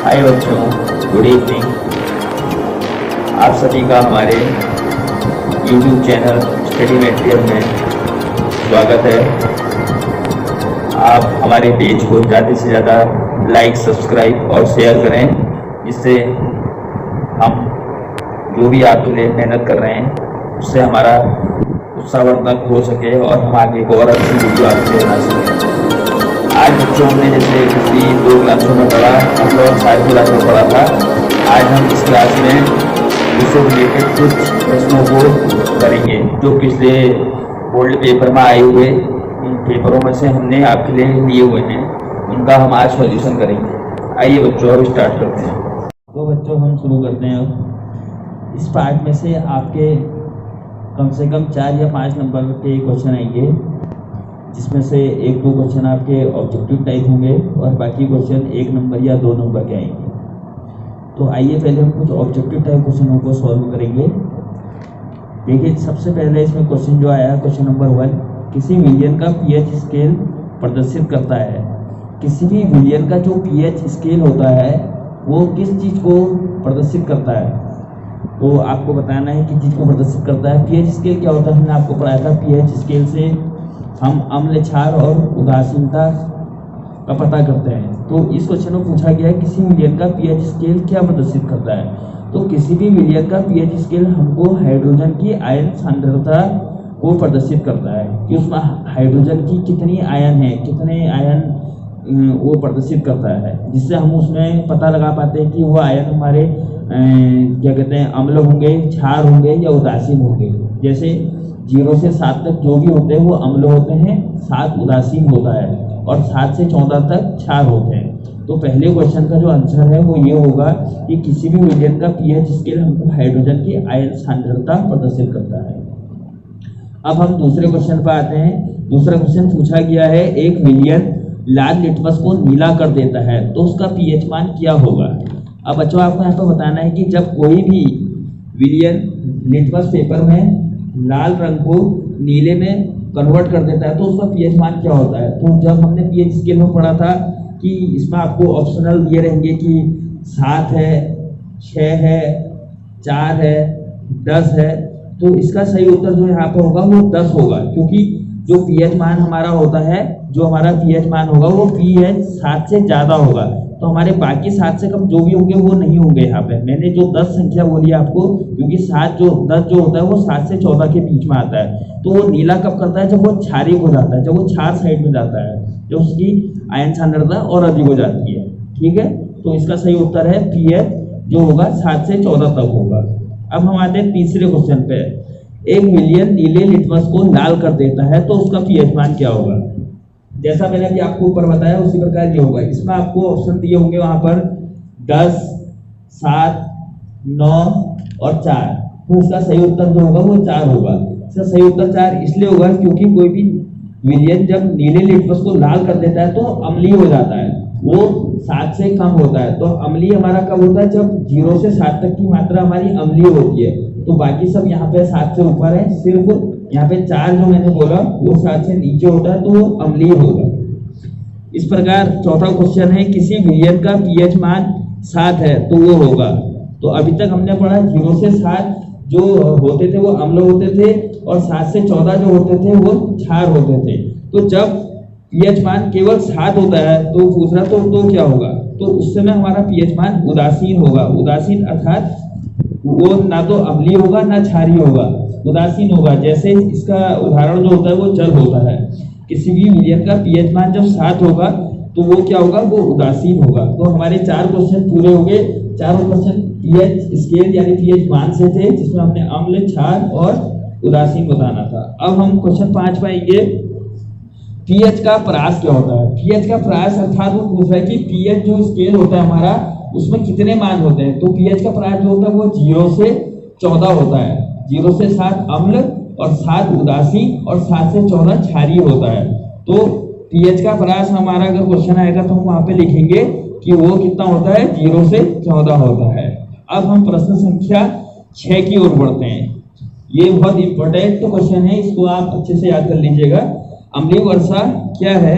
हाय बच्चों, good evening. आप सभी का हमारे YouTube चैनल स्टडी मटेरियल में स्वागत है। आप हमारे पेज को ज़्यादा से ज़्यादा लाइक, सब्सक्राइब और शेयर करें, जिससे हम जो भी आपके लिए मेहनत कर रहे हैं उससे हमारा उत्साहवर्धक हो सके और हम आगे को और अच्छी वीडियो आपके लिए बना सकें। आज बच्चों हमने जैसे पिछली 2 क्लासों में पढ़ा, हम लोग 4 क्लास में पढ़ा था। आज हम इस क्लास में इससे रिलेटेड कुछ प्रश्नों को करेंगे जो पिछले बोर्ड पेपर में आए हुए इन पेपरों में से हमने आपके लिए लिए हुए हैं, उनका हम आज सॉल्यूशन करेंगे। आइए बच्चों अब स्टार्ट करते हैं। तो बच्चों हम शुरू करते हैं। अब इस पार्ट में से आपके कम से कम 4 या 5 नंबर के क्वेश्चन आएंगे, जिसमें से 1-2 क्वेश्चन आपके ऑब्जेक्टिव टाइप होंगे और बाकी क्वेश्चन 1 नंबर या 2 नंबर के आएंगे। तो आइए पहले हम कुछ ऑब्जेक्टिव टाइप क्वेश्चनों को सॉल्व करेंगे। देखिए, सबसे पहले इसमें क्वेश्चन जो आया, क्वेश्चन नंबर 1, किसी विलियन का पीएच स्केल प्रदर्शित करता है। किसी भी विलियन का जो पीएच स्केल होता है वो किस चीज़ को प्रदर्शित करता है, तो आपको बताना है कि चीज़ को प्रदर्शित करता है। पीएच स्केल क्या होता है, हमने आपको पढ़ाया था। पीएच स्केल से हम अम्ल, क्षार और उदासीनता का पता करते हैं। तो इस क्वेश्चन में पूछा गया है किसी विलियन का पीएच स्केल क्या प्रदर्शित करता है। तो किसी भी विलियन का पीएच स्केल हमको हाइड्रोजन की आयन सांद्रता को प्रदर्शित करता है कि उसमें हाइड्रोजन की कितनी आयन है, कितने आयन वो प्रदर्शित करता है, जिससे हम उसमें पता लगा पाते हैं कि वो आयन हमारे क्या कहते हैं, अम्ल होंगे, क्षार होंगे या उदासीन होंगे। जैसे 0 से 7 तक जो भी होते हैं वो अम्ल होते हैं, 7 उदासीन होता है और 7 से 14 तक क्षार होते हैं। तो पहले क्वेश्चन का जो आंसर है वो ये होगा कि किसी भी विलियन का पीएच स्केल हमको हाइड्रोजन की आयन सांद्रता प्रदर्शित करता है। अब हम दूसरे क्वेश्चन पर आते हैं। दूसरा क्वेश्चन पूछा गया है, एक विलियन लाल लिटमस को नीला कर देता है तो उसका पीएच मान क्या होगा। अब बच्चों आपको यहाँ पर बताना है कि जब कोई भी विलियन लिटमस पेपर में लाल रंग को नीले में कन्वर्ट कर देता है तो उसका पीएच मान क्या होता है। तो जब हमने पीएच स्केल में पढ़ा था कि इसमें आपको ऑप्शनल दिए रहेंगे कि 7 है, 6 है, 4 है, 10 है। तो इसका सही उत्तर जो यहाँ पर होगा वो 10 होगा, क्योंकि जो पीएच मान हमारा होता है, जो हमारा पीएच मान होगा वो पीएच 7 से ज़्यादा होगा। तो हमारे बाकी 7 से कम जो भी होंगे वो नहीं होंगे। यहाँ पे मैंने जो 10 संख्या बोली आपको, क्योंकि 10 जो होता है वो 7 से 14 के बीच में आता है। तो वो नीला कब करता है, जब वो क्षारिक हो जाता है, जब वो क्षार साइड में जाता है, जब उसकी आयन सांद्रता और अधिक हो जाती है। ठीक है, तो इसका सही उत्तर है पीएच जो होगा 7 से 14 तक होगा। अब हम आते हैं तीसरे क्वेश्चन पे। एक विलियन नीले लिटमस को लाल कर देता है तो उसका पीएच मान क्या होगा। जैसा मैंने अभी आपको ऊपर बताया उसी प्रकार ये होगा। इसमें आपको ऑप्शन दिए होंगे वहां पर 10, 7, 9 और 4। तो इसका सही उत्तर जो होगा वो 4 होगा। इसका सही उत्तर 4 इसलिए होगा क्योंकि कोई भी विलियन जब नीले लिटमस को लाल कर देता है तो अम्लीय हो जाता है, वो 7 से कम होता है। तो अम्लीय हमारा कब होता है, जब 0 से 7 तक की मात्रा हमारी अम्लीय होती है। तो बाकी सब यहाँ पे 7 से ऊपर है, सिर्फ यहाँ पे 4 जो मैंने बोला वो 7 से नीचे होता है, तो वो अम्लीय होगा। इस प्रकार चौथा क्वेश्चन है, किसी विलियन का पीएच मान 7 है तो वो होगा। तो अभी तक हमने पढ़ा 0 से 7 जो होते थे वो अम्ल होते थे और 7 से 14 जो होते थे वो क्षार होते थे। तो जब पीएच मान केवल 7 होता है तो पूछ रहा तो क्या होगा, तो उस समय हमारा पीएच मान उदासीन होगा। उदासीन अर्थात वो ना तो अम्लीय होगा ना क्षारीय होगा, उदासीन होगा। जैसे इसका उदाहरण जो होता है वो जल होता है। किसी भी विलियन का पीएच मान जब 7 होगा तो वो क्या होगा, वो उदासीन होगा। तो हमारे 4 क्वेश्चन पूरे हो गए। चारों क्वेश्चन पीएच स्केल यानी पीएच मान से थे, जिसमें हमने अम्ल, क्षार और उदासीन बताना था। अब हम क्वेश्चन 5 पाएंगे, पीएच का परास क्या होता है। पीएच का परास अर्थात वो पूछ रहा है कि पीएच जो स्केल होता है हमारा उसमें कितने मान होते हैं। तो पीएच का परास जो होता है वो 0 से 14 होता है। 0 से 7 अम्ल और 7 उदासीन और 7 से 14 क्षारीय होता है। तो पीएच का परास हमारा अगर क्वेश्चन आएगा तो हम वहां पे लिखेंगे कि वो कितना होता है, 0 से 14 होता है। अब हम प्रश्न संख्या 6 की ओर बढ़ते हैं। ये बहुत इंपॉर्टेंट क्वेश्चन है, इसको आप अच्छे से याद कर लीजिएगा। अम्लीय वर्षा क्या है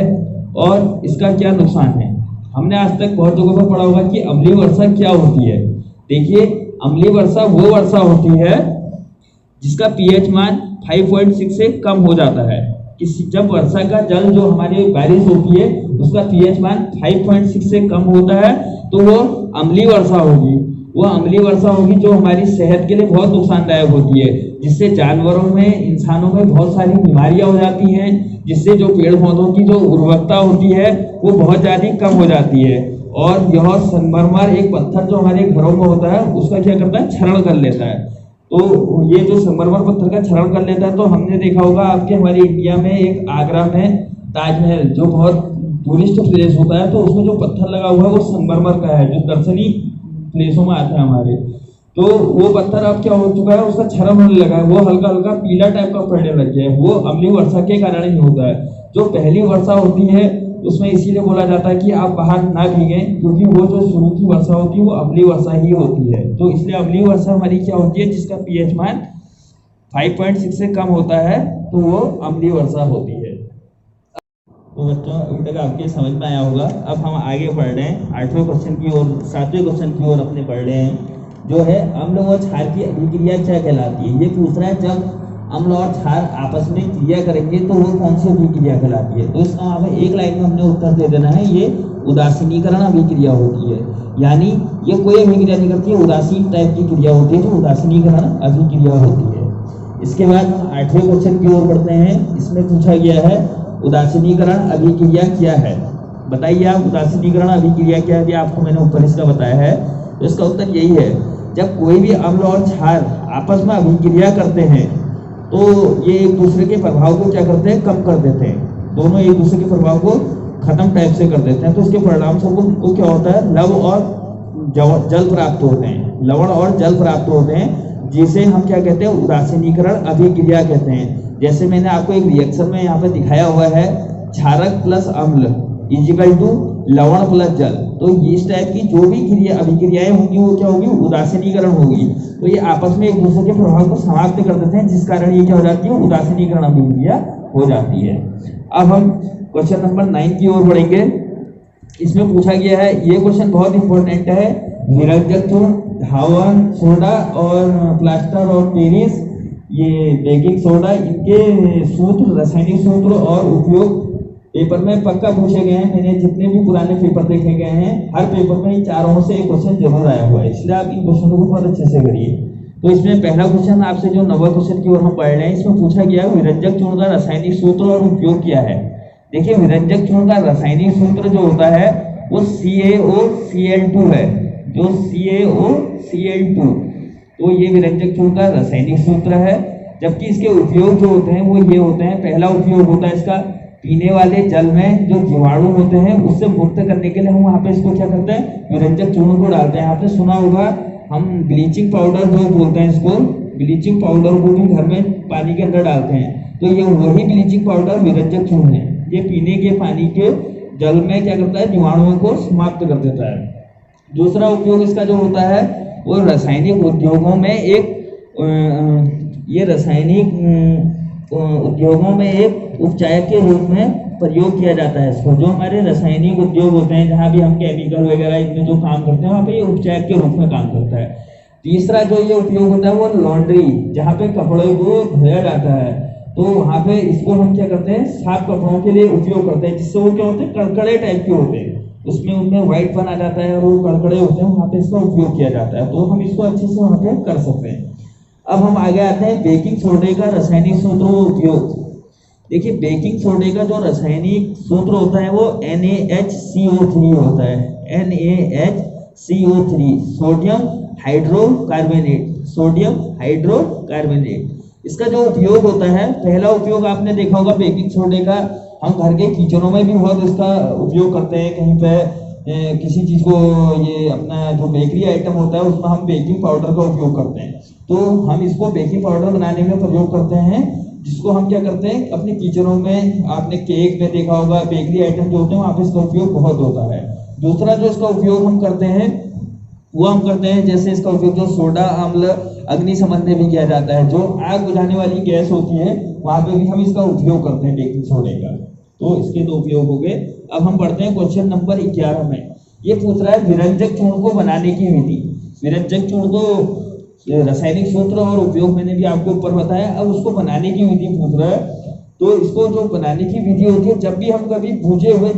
और इसका क्या नुकसान है। हमने आज तक बहुत जगह पर पढ़ा होगा कि अम्लीय वर्षा क्या होती है। देखिए, अम्लीय वर्षा वो वर्षा होती है जिसका पीएच मान 5.6 से कम हो जाता है। जब वर्षा का जल जो हमारी बारिश होती है उसका पीएच मान 5.6 से कम होता है तो वो अम्लीय वर्षा होगी। वो अम्लीय वर्षा होगी जो हमारी सेहत के लिए बहुत नुकसानदायक होती है, जिससे जानवरों में, इंसानों में बहुत सारी बीमारियां हो जाती हैं, जिससे जो पेड़ पौधों की जो उर्वरकता होती है वो बहुत ज़्यादा कम हो जाती है। और यह संगमरमर एक पत्थर जो हमारे घरों में होता है उसका क्या करता है, क्षरण कर लेता है। तो ये जो संगमरमर पत्थर का क्षरण कर लेता है, तो हमने देखा होगा आपके हमारे इंडिया में एक आगरा में ताजमहल जो बहुत टूरिस्ट प्लेस होता है, तो उसमें जो पत्थर लगा हुआ है वो संगमरमर का है, जो दर्शनीय प्लेसों में आता है हमारे। तो वो पत्थर अब क्या हो चुका है, उसका क्षरण होने लगा है, वो हल्का हल्का पीला टाइप का पड़ने लग गया है। वो अम्लीय वर्षा के कारण ही होता है। जो पहली वर्षा होती है उसमें इसीलिए बोला जाता है कि आप बाहर ना भीगें, क्योंकि वो जो शुरू की वर्षा होती है वो अम्लीय वर्षा ही होती है। तो इसलिए अम्लीय वर्षा हमारी क्या होती है, जिसका पीएच मान 5.6 से कम होता है तो वो अम्लीय वर्षा होती है। तो बच्चों, अभी तक आपके समझ में आया होगा। अब हम आगे बढ़ रहे हैं 8वें क्वेश्चन की ओर, 7वें क्वेश्चन की ओर अपने बढ़ रहे हैं, जो है अम्ल व क्षार की अभिक्रिया क्या कहलाती है। ये पूछ रहा है जब अम्ल और क्षार आपस में क्रिया करेंगे तो वो कौन सी अभिक्रिया कहलाती है। तो इसका वहाँ पे एक लाइन में हमने उत्तर दे देना है, ये उदासीनीकरण अभिक्रिया होती है। यानी ये कोई अभिक्रिया नहीं करती है, उदासीन टाइप की क्रिया होती है, जो उदासीनीकरण अभिक्रिया होती है। इसके बाद 8वें क्वेश्चन की ओर बढ़ते हैं। इसमें पूछा गया है उदासीनीकरण अभिक्रिया क्या है। बताइए आप, उदासीनीकरण अभिक्रिया क्या है। आपको मैंने ऊपर इसका बताया है, तो इसका उत्तर यही है, जब कोई भी अम्ल और क्षार आपस में अभिक्रिया करते हैं तो ये एक दूसरे के प्रभाव को क्या करते हैं, कम कर देते हैं। दोनों एक दूसरे के प्रभाव को खत्म टाइप से कर देते हैं। तो इसके परिणाम स्वरूप उनको क्या होता है, लव और जल प्राप्त होते हैं, लवण और जल प्राप्त होते हैं, जिसे हम क्या कहते हैं, उदासीनीकरण अभिक्रिया कहते हैं। जैसे मैंने आपको एक रिएक्शन में यहाँ पे दिखाया हुआ है, क्षारक प्लस अम्ल इजिकल टू लवण प्लस जल। तो इस टाइप की जो भी क्रिया अभिक्रियाएं होंगी वो क्या होगी, उदासीनीकरण होगी। तो ये आपस में एक दूसरे के प्रभाव को समाप्त कर देते हैं, जिस कारण ये क्या हो जाती है, उदासीनीकरण अभिक्रिया हो जाती है। अब हम क्वेश्चन नंबर 9 की ओर बढ़ेंगे। इसमें पूछा गया है, ये क्वेश्चन बहुत इंपॉर्टेंट है, निरंजक चूर्ण, धावन सोडा और प्लास्टर और पेरिस, ये बेकिंग सोडा, इनके सूत्र, रासायनिक सूत्र और उपयोग पेपर में पक्का पूछे गए हैं। मैंने जितने भी पुराने पेपर देखे गए हैं, हर पेपर में इन चारों से एक क्वेश्चन जरूर आया हुआ है, इसलिए आप इन क्वेश्चनों को बहुत अच्छे से करिए। तो इसमें पहला क्वेश्चन आपसे जो 9वें क्वेश्चन की ओर हम पढ़ रहे हैं, इसमें पूछा गया है विरंजक चूर्ण का रासायनिक सूत्र और उपयोग क्या है। देखिए, विरंजक चूर्ण का रासायनिक सूत्र जो होता है वो CaOCl2 है, जो CaOCl2। तो ये विरंजक चूर्ण का रासायनिक सूत्र है। जबकि इसके उपयोग जो होते हैं वो ये होते हैं, पहला उपयोग होता है इसका, पीने वाले जल में जो जीवाणु होते हैं उससे मुक्त करने के लिए हम वहाँ पे इसको क्या करते हैं, विरंजक चूर्ण को डालते हैं। आपने सुना होगा, हम ब्लीचिंग पाउडर जो बोलते हैं इसको, ब्लीचिंग पाउडर को भी घर में पानी के अंदर डालते हैं। तो ये वही ब्लीचिंग पाउडर विरंजक चूर्ण है। ये पीने के पानी के जल में क्या करता है, जीवाणुओं को समाप्त कर देता है। दूसरा उपयोग इसका जो होता है वो रासायनिक उद्योगों में एक उपचार के रूप में प्रयोग किया जाता है इसको। जो हमारे रासायनिक उद्योग होते हैं, जहाँ भी हम केमिकल वगैरह इनमें जो काम करते हैं, वहाँ पे ये उपचार के रूप में काम करता है। तीसरा जो ये उपयोग होता है वो लॉन्ड्री, जहाँ पे कपड़ों को धोया जाता है, तो वहाँ पे इसको हम क्या करते हैं, साफ कपड़ों के लिए उपयोग करते हैं, जिससे वो क्या होते हैं, कड़कड़े टाइप के होते हैं, उसमें उनमें व्हाइट बन आ जाता है और वो कड़कड़े होते हैं, वहाँ पे इसका उपयोग किया जाता है। तो हम इसको अच्छे से वहाँ पे कर सकते हैं। अब हम आगे आते हैं बेकिंग सोडे का रासायनिक सूत्र उपयोग। देखिए, बेकिंग सोडे का जो रासायनिक सूत्र होता है वो NaHCO3 होता है, NaHCO3, sodium hydrocarbonate, sodium hydrocarbonate. इसका जो उपयोग होता है, पहला उपयोग आपने देखा होगा बेकिंग सोडे का, हम घर के किचनों में भी बहुत इसका उपयोग करते हैं। कहीं पे किसी चीज़ को, ये अपना जो बेकरी आइटम होता है उसमें हम बेकिंग पाउडर का उपयोग करते हैं। तो हम इसको बेकिंग पाउडर बनाने में प्रयोग करते हैं, जिसको हम क्या करते हैं अपने किचनों में, आपने केक में देखा होगा, बेकरी आइटम जो होते हैं वहाँ पे इसका उपयोग बहुत होता है। दूसरा जो इसका उपयोग हम करते हैं वो हम करते हैं, जैसे इसका उपयोग जो सोडा अम्ल अग्निशमन में भी किया जाता है, जो आग बुझाने वाली गैस होती है वहाँ पे भी हम इसका उपयोग करते हैं बेकिंग सोडे का। तो इसके दो उपयोग हो गए। अब हम पढ़ते हैं क्वेश्चन नंबर 11 में। ये पूछ रहा है विरंजक चूर्ण को बनाने की विधि। विरंजक चूर्ण को रासायनिक सूत्र और उपयोग मैंने भी आपको ऊपर बताया, अब उसको बनाने की विधि पूछ रहा है। तो इसको जो बनाने की विधि होती है, जब भी हम कभी भुजे हुए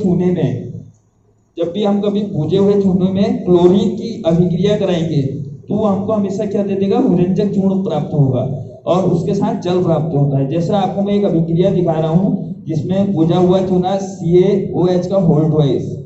चूने में क्लोरीन की अभिक्रिया कराएंगे तो हमको हमेशा क्या दे देगा, विरंजक चूर्ण प्राप्त होगा और उसके साथ जल प्राप्त होता है। जैसा आपको मैं एक अभिक्रिया दिखा रहा हूँ जिसमें भुजा हुआ चूना CaOH का होल ट्वाइस,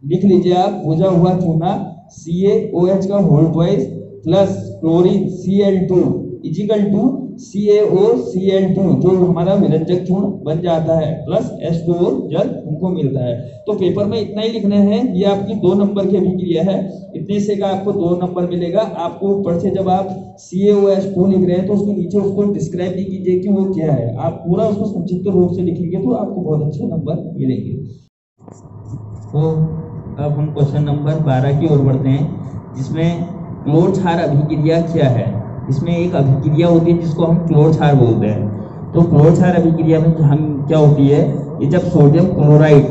लिख लीजिए आप, भुजा हुआ चूना CaOH का whole twice plus chlorine Cl2 is equal to CaOCl2 जो हमारा विरंजक चूर्ण बन जाता है, प्लस H2O जल हमको मिलता है। तो पेपर में इतना ही लिखना है, ये आपकी 2 नंबर की अभिक्रिया है, इतने से का आपको 2 नंबर मिलेगा। आपको ऊपर से जब आप CaOH2 लिख रहे हैं तो उसके नीचे उसको डिस्क्राइब नहीं कीजिए कि वो क्या है, आप पूरा उसको संक्षिप्त रूप से लिखेंगे तो आपको बहुत अच्छे नंबर मिलेंगे। तो अब हम क्वेश्चन नंबर 12 की ओर बढ़ते हैं, जिसमें क्लोर क्षार अभिक्रिया क्या है। इसमें एक अभिक्रिया होती है जिसको हम क्लोर क्षार बोलते हैं। तो क्लोर क्षार अभिक्रिया में हम क्या होती है, ये जब सोडियम क्लोराइड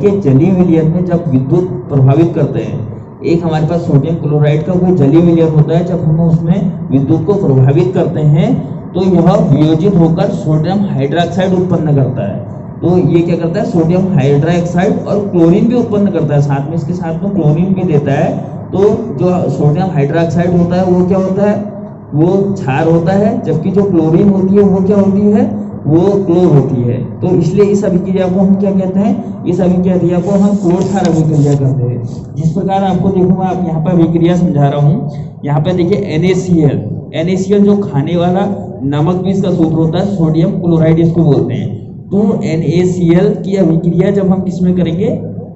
के जलीय विलयन में जब विद्युत प्रभावित करते हैं, एक हमारे पास सोडियम क्लोराइड का कोई जलीय विलयन होता है, जब हम उसमें विद्युत को प्रभावित करते हैं तो यह वियोजित होकर सोडियम हाइड्रोक्साइड उत्पन्न करता है। तो ये क्या करता है, सोडियम हाइड्रोक्साइड और क्लोरीन भी उत्पन्न करता है, साथ में इसके साथ में क्लोरीन भी देता है। तो जो सोडियम हाइड्रोक्साइड होता है वो क्या होता है, वो क्षार होता है, जबकि जो क्लोरीन होती है वो क्या होती है, वो क्लोर होती है। तो इसलिए इस अभिक्रिया को हम क्या कहते हैं, इस अभिक्रिया को हम क्लोर क्षार अभिक्रिया कहते हैं। जिस प्रकार आपको देखूंगा, आप यहाँ पर अभिक्रिया समझा रहा हूँ। यहाँ पे देखिए NaCl जो खाने वाला नमक भी इसका सूत्र होता है, सोडियम क्लोराइड इसको बोलते हैं। तो NaCl की अभिक्रिया जब हम किसमें करेंगे,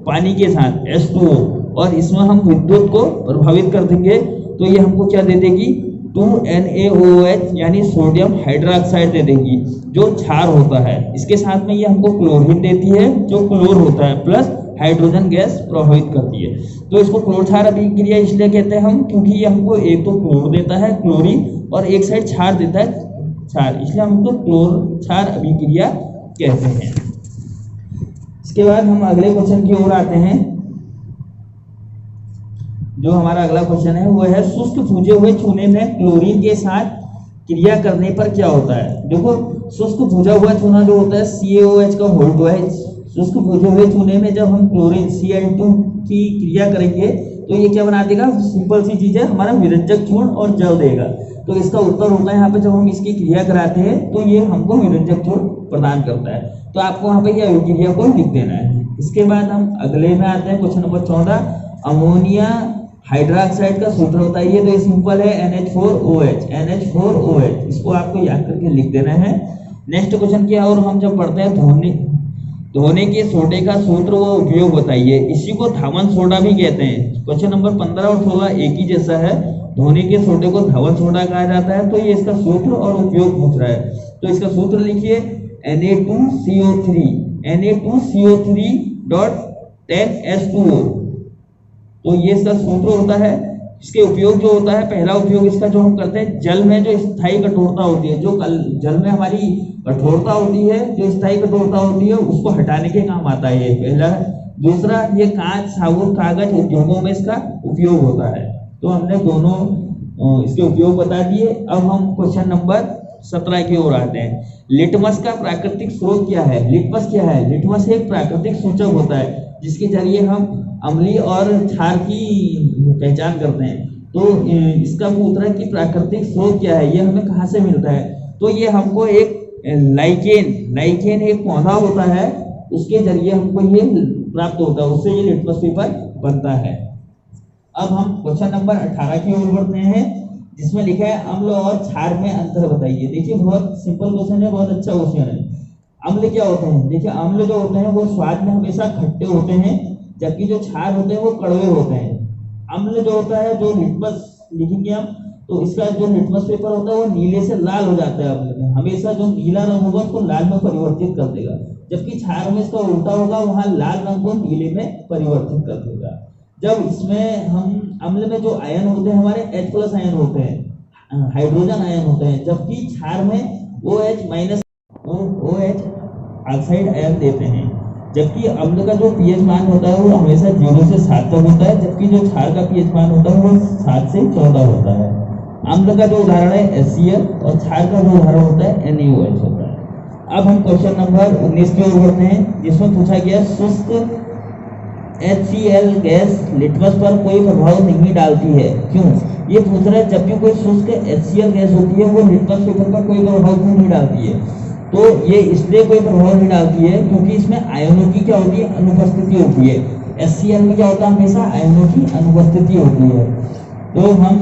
पानी के साथ H2O, और इसमें हम विद्युत को प्रभावित कर देंगे तो ये हमको क्या दे देगी, 2NaOH यानी सोडियम हाइड्रोक्साइड दे देगी जो क्षार होता है। इसके साथ में ये हमको क्लोरीन देती है जो क्लोर होता है, प्लस हाइड्रोजन गैस प्रभावित करती है। तो इसको क्लोर क्षार अभिक्रिया इसलिए कहते हैं हम, क्योंकि ये हमको एक तो क्लोर देता है क्लोरीन और एक साइड क्षार देता है क्षार, इसलिए हम इसको क्लोर क्षार अभिक्रिया कहते हैं। इसके बाद हम अगले क्वेश्चन की ओर आते हैं। जो हमारा अगला क्वेश्चन है वो है, शुष्क भुजे हुए चूने में क्लोरीन के साथ क्रिया करने पर क्या होता है। देखो, शुष्क भुजा हुआ चूना जो होता है CaOH का होल ट्वाइस, शुष्क भुजे हुए चूने में जब हम क्लोरीन Cl2 की क्रिया करेंगे तो ये क्या बना देगा, सिंपल सी चीज है, हमारा विरंजक चूर्ण और जल देगा। तो इसका उत्तर होता है यहाँ पे, जब हम इसकी क्रिया कराते हैं तो ये हमको विरंजक चूर्ण प्रदान करता है। तो आपको वहाँ पे ये अभिक्रिया को लिख देना है। इसके बाद हम अगले में आते हैं, क्वेश्चन नंबर 14, अमोनिया हाइड्रोक्साइड का सूत्र बताइए। तो ये सिंपल है, NH4OH, इसको आपको याद करके लिख देना है। नेक्स्ट क्वेश्चन क्या है, और हम जब पढ़ते हैं धोने के सोडे का सूत्र वो उपयोग बताइए। इसी को धावन सोडा भी कहते हैं। क्वेश्चन नंबर 15 और 16 एक ही जैसा है, धोने के सोडे को धावन सोडा कहा जाता है। तो ये इसका सूत्र और उपयोग पूछ रहा है, तो इसका सूत्र लिखिए, Na2CO3.10H2O। तो ये इसका सूत्र होता है। इसके उपयोग जो होता है, पहला उपयोग इसका जो हम करते हैं, जल में जो स्थायी कठोरता होती है, जो जल में हमारी कठोरता होती है, जो स्थायी कठोरता होती है, उसको हटाने के काम आता है, ये पहला है। दूसरा, ये कांच, साबुन, कागज उद्योगों में इसका उपयोग होता है। तो हमने दोनों इसके उपयोग बता दिए। अब हम क्वेश्चन नंबर 17 की ओर आते हैं। लिटमस का प्राकृतिक स्रोत क्या है। लिटमस क्या है, लिटमस एक प्राकृतिक सूचक होता है जिसके जरिए हम अम्लीय और क्षार की पहचान करते हैं। तो इसका पूछ रहा है कि प्राकृतिक स्रोत क्या है, ये हमें कहाँ से मिलता है। तो ये हमको एक लाइकेन एक पौधा होता है, उसके जरिए हमको ये प्राप्त होता है, उससे ये लिटमस पेपर बनता है। अब हम क्वेश्चन नंबर 18 की ओर बढ़ते हैं, जिसमें लिखा है अम्ल और क्षार में अंतर बताइए। देखिए, बहुत सिंपल क्वेश्चन है, बहुत अच्छा क्वेश्चन है। अम्ल क्या होते हैं, देखिए अम्ल जो होते हैं वो स्वाद में हमेशा खट्टे होते हैं, जबकि जो क्षार होते हैं वो कड़वे होते हैं। अम्ल जो होता है, जो लिटमस लिखेंगे हम, तो इसका जो लिटमस पेपर होता है वो नीले से लाल हो जाता है। अम्ल में हमेशा जो नीला रंग होगा उसको लाल में परिवर्तित कर देगा, जबकि क्षार में इसका उल्टा होगा, वहां लाल रंग को नीले में परिवर्तित कर देगा। जब इसमें हम अम्ल में जो आयन होते हैं हमारे H+ आयन होते हैं, हाइड्रोजन आयन होते हैं, जबकि क्षार में OH- OH ऑक्साइड आयन देते हैं। जबकि अम्ल का जो पीएच मान होता है वो हमेशा 0 से 7 तक होता है, जबकि जो क्षार का पीएच मान होता है वो 7 से 14 होता है। अम्ल का जो उदाहरण है HCl और क्षार का जो उदाहरण होता है NaOH होता है। अब हम क्वेश्चन नंबर 19 की ओर बढ़ते हैं, जिसमें पूछा गया शुष्क HCl गैस लिटमस पर कोई प्रभाव नहीं डालती है, क्यों? ये पूछ रहा है जब भी कोई शुष्क HCl गैस होती है वो लिटमस पेपर पर कोई प्रभाव क्यों नहीं डालती है? तो ये इसलिए कोई प्रभाव नहीं डालती है क्योंकि इसमें आयनों की क्या होती है, अनुपस्थिति होती है। HCl में क्या होता है, हमेशा आयनों की अनुपस्थिति होती है। तो हम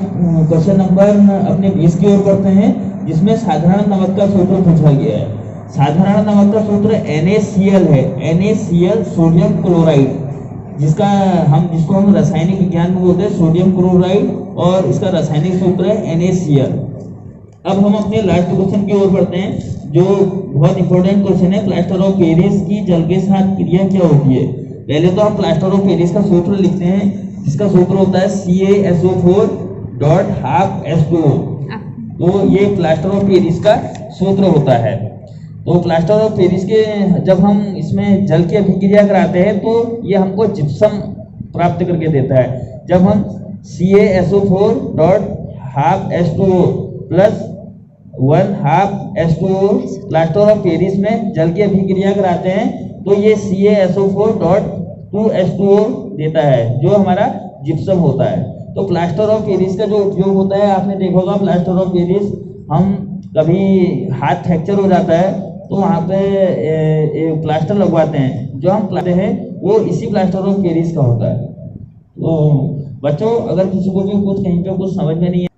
क्वेश्चन नंबर अपने 20 की ओर बढ़ते हैं, जिसमें साधारण नमक का सूत्र पूछा गया है। साधारण नमक का सूत्र NaCl है, NaCl सोडियम क्लोराइड, जिसको हम रासायनिक विज्ञान में बोलते हैं सोडियम क्लोराइड, और इसका रासायनिक सूत्र है NaCl। अब हम अपने लास्ट क्वेश्चन की ओर बढ़ते हैं, जो बहुत इंपॉर्टेंट क्वेश्चन है, प्लास्टर ऑफ पेरिस की जल के साथ क्रिया क्या होती है। पहले तो हम प्लास्टर ऑफ पेरिस का सूत्र लिखते हैं, जिसका सूत्र होता है CaSO4 ½ H2O। तो ये प्लास्टर ऑफ पेरिस का सूत्र होता है। तो प्लास्टर ऑफ पेरिस के जब हम इसमें जल की अभिक्रिया कराते हैं तो ये हमको जिप्सम प्राप्त करके देता है। जब हम CaSO4 ½ H2O plus 1/2 H2O plaster of Paris में जल की अभिक्रिया कराते हैं तो ये CaSO4.2 H2O देता है, जो हमारा जिप्सम होता है। तो प्लास्टर ऑफ पेरिस का जो उपयोग होता है, आपने देखा होगा प्लास्टर ऑफ पेरिस, हम कभी हाथ फ्रैक्चर हो जाता है तो वहाँ पे प्लास्टर लगवाते हैं, जो हम लगाते हैं वो इसी प्लास्टर ऑफ पेरिस का होता है। तो बच्चों, अगर किसी को भी कुछ कहीं पे कुछ समझ में नहीं है